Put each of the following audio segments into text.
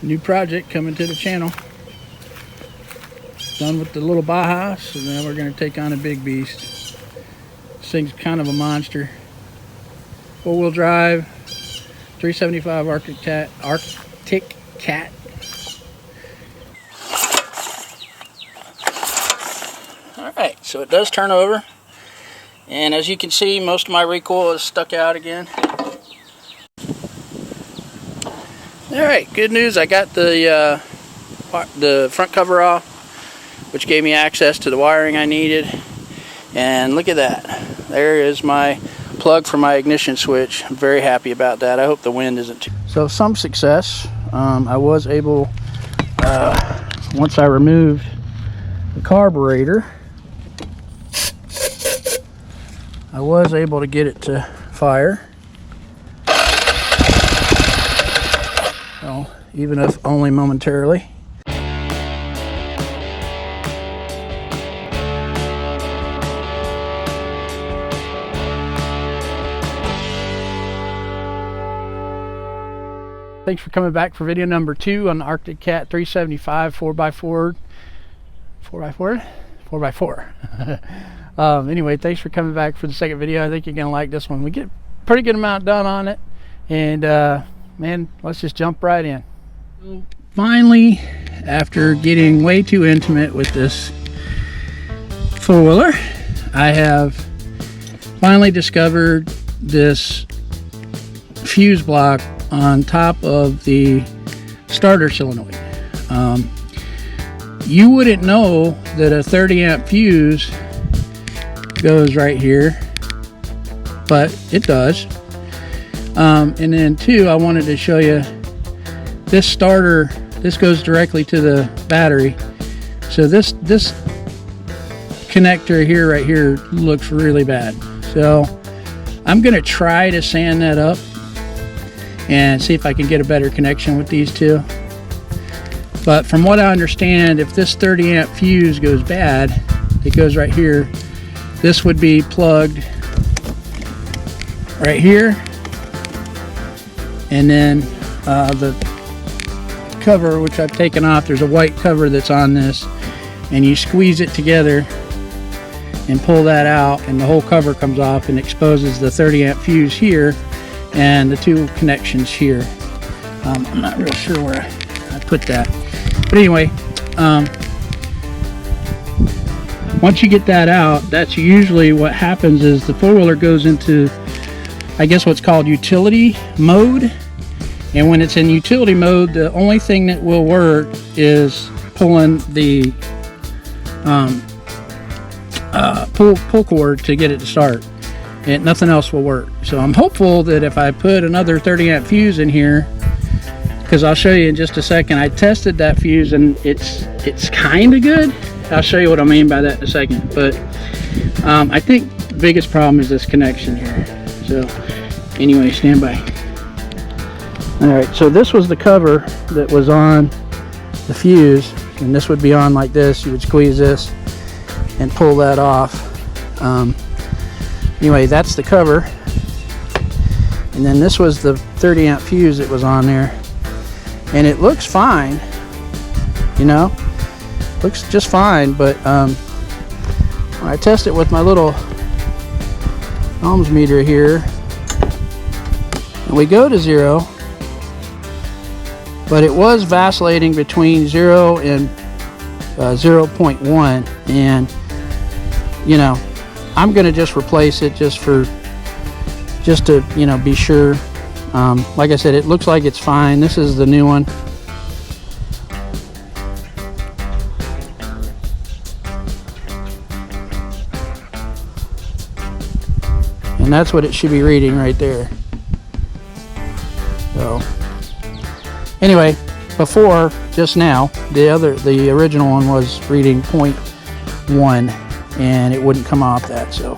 New project coming to the channel. Done with the little Baja, so now we're going to take on a big beast. This thing's kind of a monster. 4-wheel drive, 375 Arctic Cat. Alright, so it does turn over. And as you can see, most of my recoil is stuck out again. Alright, good news. I got the front cover off, which gave me access to the wiring I needed. And look at that. There is my plug for my ignition switch. I'm very happy about that. I hope the wind isn't too... So some success. I was able, once I removed the carburetor, I was able to get it to fire. Well, even if only momentarily. Thanks for coming back for video number 2 on the Arctic Cat 375 4x4. Anyway, thanks for coming back for the second video. I think you're gonna like this one. We get a pretty good amount done on it, and man, let's just jump right in. Finally, after getting way too intimate with this four-wheeler, I have finally discovered this fuse block on top of the starter solenoid. You wouldn't know that a 30 amp fuse goes right here, but it does. And then 2, I wanted to show you this starter. This goes directly to the battery. So this connector here, right here, looks really bad. So I'm gonna try to sand that up and see if I can get a better connection with these two. But from what I understand, if this 30 amp fuse goes bad, it goes right here, this would be plugged right here, and then the cover, which I've taken off, there's a white cover that's on this, and you squeeze it together and pull that out, and the whole cover comes off and exposes the 30 amp fuse here and the 2 connections here. I'm not real sure where I put that, but anyway, once you get that out, that's usually what happens is the four-wheeler goes into, I guess, what's called utility mode. And when it's in utility mode, the only thing that will work is pulling the pull cord to get it to start, and nothing else will work. So I'm hopeful that if I put another 30 amp fuse in here, because I'll show you in just a second, I tested that fuse and it's kind of good. I'll show you what I mean by that in a second. But I think the biggest problem is this connection here. So anyway, stand by. Alright, so this was the cover that was on the fuse, and this would be on like this. You would squeeze this and pull that off. Anyway, that's the cover, and then this was the 30 amp fuse that was on there, and it looks fine, you know, looks just fine. But when I test it with my little ohms meter here, and we go to 0, but it was vacillating between 0 and 0.1, and you know, I'm gonna just replace it just to, you know, be sure. Like I said, it looks like it's fine. This is the new one. And that's what it should be reading right there. So anyway, before, just now, the original one was reading 0.1, and it wouldn't come off that. So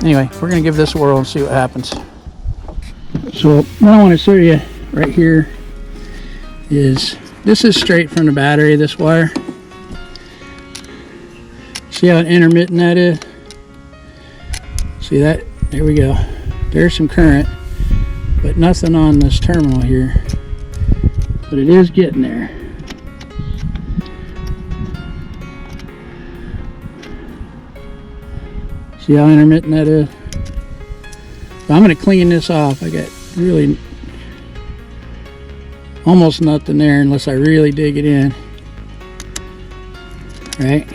anyway, we're gonna give this a whirl and see what happens. So what I want to show you right here is, this is straight from the battery, this wire. See how intermittent that is? See that? There we go. There's some current, but nothing on this terminal here. But but it is getting there. See how intermittent that is? So I'm going to clean this off. I got really almost nothing there unless I really dig it in. Right?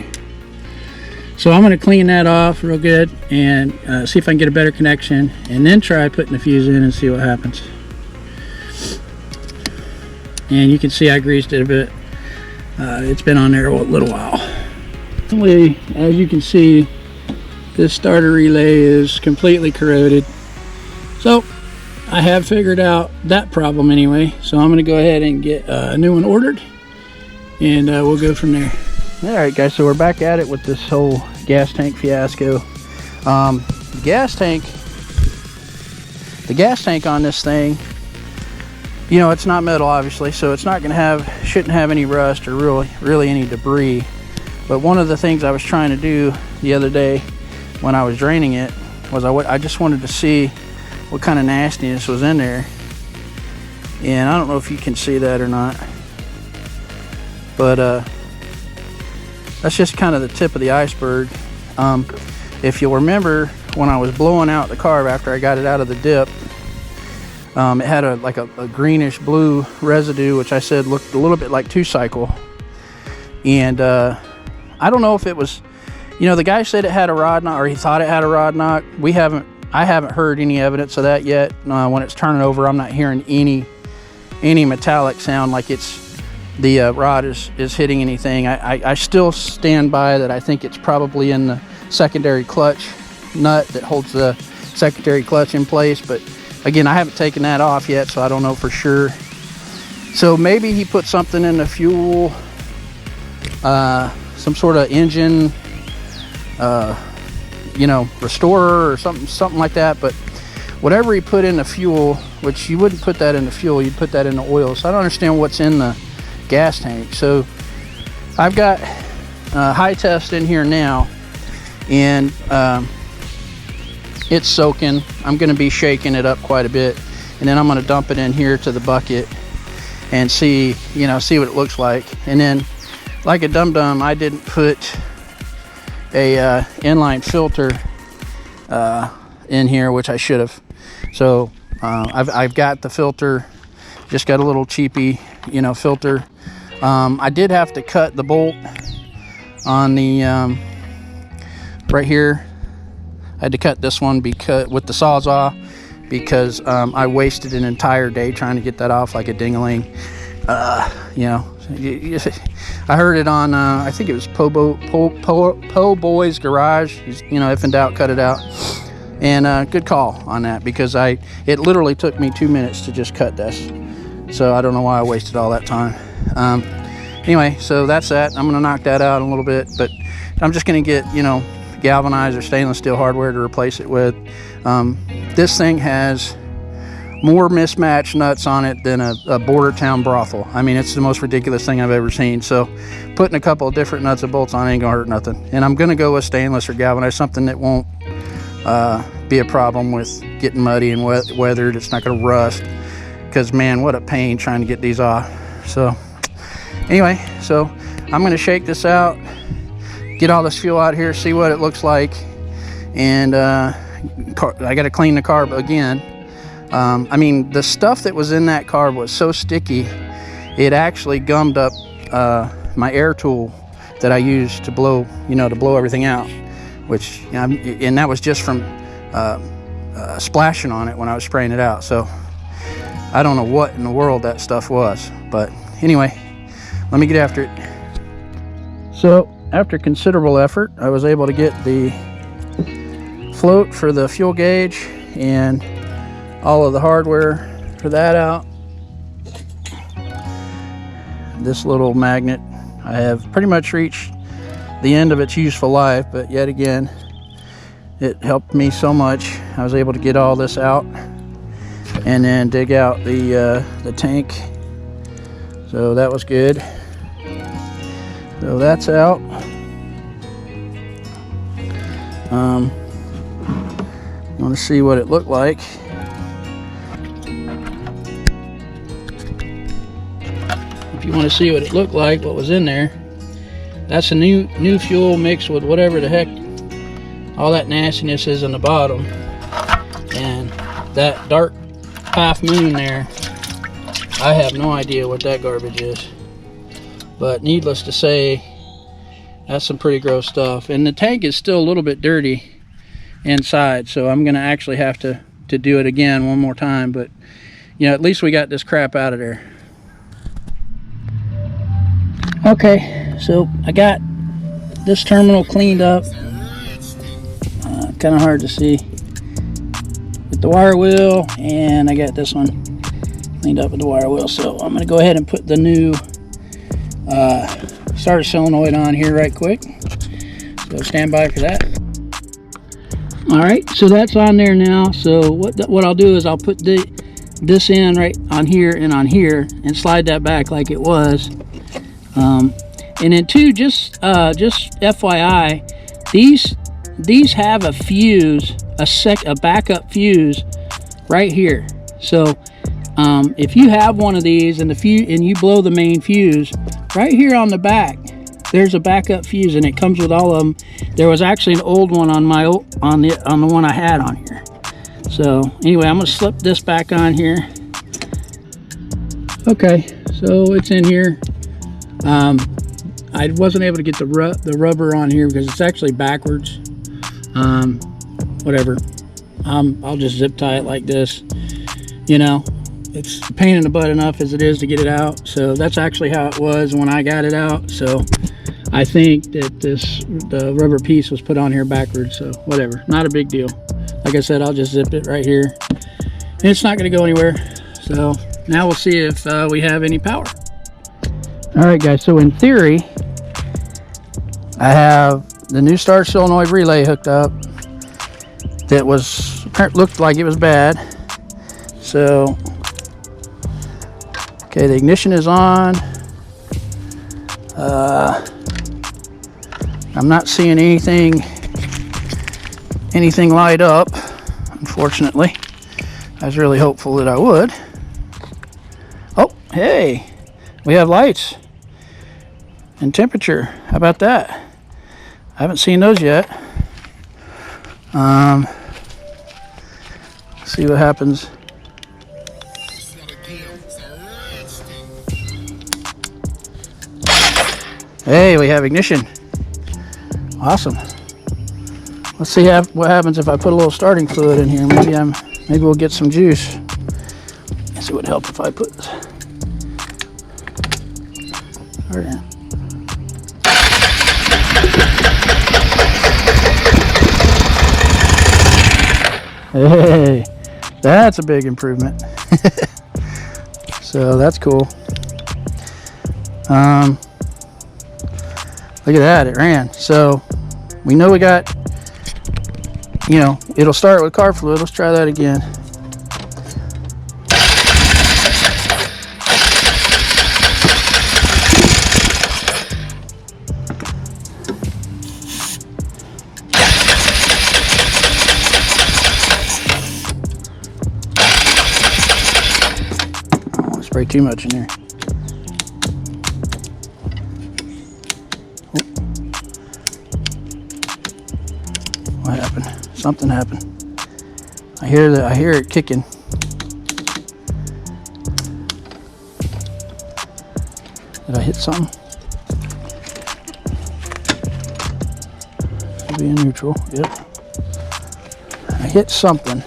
So I'm going to clean that off real good and see if I can get a better connection, and then try putting the fuse in and see what happens. And you can see I greased it a bit. It's been on there a little while. As you can see, this starter relay is completely corroded. So I have figured out that problem anyway. So I'm going to go ahead and get a new one ordered, and we'll go from there. Alright guys, so we're back at it with this whole gas tank fiasco. The gas tank on this thing, you know, it's not metal obviously, so it's not gonna shouldn't have any rust or really any debris. But one of the things I was trying to do the other day when I was draining it was I just wanted to see what kind of nastiness was in there. And I don't know if you can see that or not, but that's just kind of the tip of the iceberg. If you'll remember, when I was blowing out the carb after I got it out of the dip, it had a greenish blue residue, which I said looked a little bit like 2-cycle. And I don't know if it was, you know, the guy said it had a rod knock, or he thought it had a rod knock. I haven't heard any evidence of that yet. When it's turning over, I'm not hearing any metallic sound like it's the rod is hitting anything. I still stand by that. I think it's probably in the secondary clutch nut that holds the secondary clutch in place, but again, I haven't taken that off yet, so I don't know for sure. So maybe he put something in the fuel, some sort of engine you know, restorer or something like that. But whatever he put in the fuel, which you wouldn't put that in the fuel, you'd put that in the oil. So I don't understand what's in the gas tank. So I've got high test in here now, and it's soaking. I'm going to be shaking it up quite a bit, and then I'm going to dump it in here to the bucket and see what it looks like. And then, like a dum-dum, I didn't put a inline filter in here, which I should have. So I've got the filter, just got a little cheapy, filter. I did have to cut the bolt on the right here. I had to cut this one because with the Sawzall, because I wasted an entire day trying to get that off like a ding-a-ling. I heard it on I think it was Po Boy's Garage. If in doubt, cut it out. And good call on that, because it literally took me 2 minutes to just cut this. So I don't know why I wasted all that time. Anyway, so that's that. I'm gonna knock that out in a little bit, but I'm just gonna get galvanized or stainless steel hardware to replace it with. This thing has more mismatched nuts on it than a border town brothel. I mean, it's the most ridiculous thing I've ever seen. So putting a couple of different nuts and bolts on ain't gonna hurt nothing. And I'm gonna go with stainless or galvanized, something that won't be a problem with getting muddy and weathered. It's not gonna rust, because man, what a pain trying to get these off. So anyway, so I'm gonna shake this out, get all this fuel out here, see what it looks like, and I gotta clean the carb again. I mean, the stuff that was in that carb was so sticky, it actually gummed up my air tool that I used to blow, to blow everything out, which, and that was just from splashing on it when I was spraying it out. So I don't know what in the world that stuff was, but anyway, let me get after it. So after considerable effort, I was able to get the float for the fuel gauge and all of the hardware for that out. This little magnet, I have pretty much reached the end of its useful life, but yet again, it helped me so much. I was able to get all this out and then dig out the tank. So that was good. So that's out. I want to see what it looked like. if you want to see what it looked like, what was in there. That's a new fuel mixed with whatever the heck all that nastiness is in the bottom. And that dark half moon there, I have no idea what that garbage is. But needless to say, that's some pretty gross stuff. And the tank is still a little bit dirty inside, so I'm gonna actually have to do it again one more time. But you know, at least we got this crap out of there. Okay, so I got this terminal cleaned up. Kind of hard to see with the wire wheel, and I got this one cleaned up with the wire wheel. So I'm gonna go ahead and put the new starter solenoid on here right quick. So stand by for that. All right, so that's on there now. So what I'll do is I'll put this in right on here and on here, and slide that back like it was. And then too, just FYI, these have a fuse, a backup fuse right here. So if you have one of these and you blow the main fuse, right here on the back, there's a backup fuse, and it comes with all of them. There was actually an old one on the one I had on here. So anyway, I'm gonna slip this back on here. Okay, so it's in here. I wasn't able to get the rubber on here because it's actually backwards. Whatever. I'll just zip tie it like this. You know, it's a pain in the butt enough as it is to get it out. So that's actually how it was when I got it out. So I think that the rubber piece was put on here backwards. So whatever, not a big deal. Like I said, I'll just zip it right here. And it's not going to go anywhere. So now we'll see if we have any power. All right, guys. So in theory, I have the new starter solenoid relay hooked up. That looked like it was bad. So, okay, the ignition is on. I'm not seeing anything light up, unfortunately. I was really hopeful that I would. Oh, hey, we have lights and temperature. How about that? I haven't seen those yet. See what happens. Hey, we have ignition. Awesome. Let's see what happens if I put a little starting fluid in here. Maybe we'll get some juice. I guess it would help if I put this. All right. Hey, that's a big improvement. So that's cool. Look at that, it ran. So we know we got, you know, it'll start with carb fluid. Let's try that again. Spray too much in there. Oh. What happened? Something happened. I hear it kicking. Did I hit something? Should be in neutral. Yep. I hit something.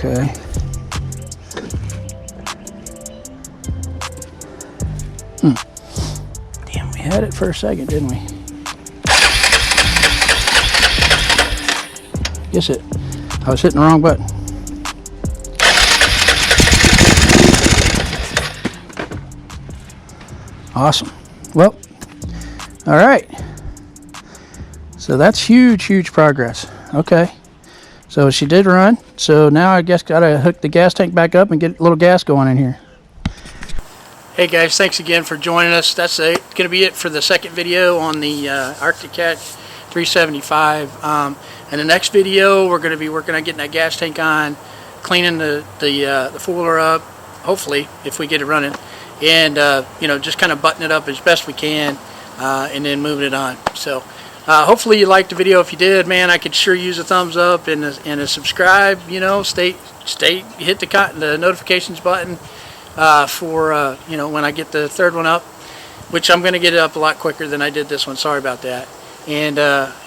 Okay. Damn, we had it for a second, didn't we? I was hitting the wrong button. Awesome. Well, all right. So that's huge progress. Okay. So she did run. So now I guess gotta hook the gas tank back up and get a little gas going in here. Hey guys, thanks again for joining us. That's going to be it for the second video on the Arctic Cat 375. In the next video, we're going to be working on getting that gas tank on, cleaning the foiler up, hopefully, if we get it running, and you know, just kind of button it up as best we can, and then moving it on. So hopefully you liked the video. If you did, man, I could sure use a thumbs up and a subscribe. You know, hit the notifications button for you know, when I get the third one up, which I'm going to get it up a lot quicker than I did this one. Sorry about that. And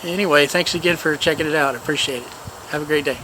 anyway, thanks again for checking it out. I appreciate it. Have a great day.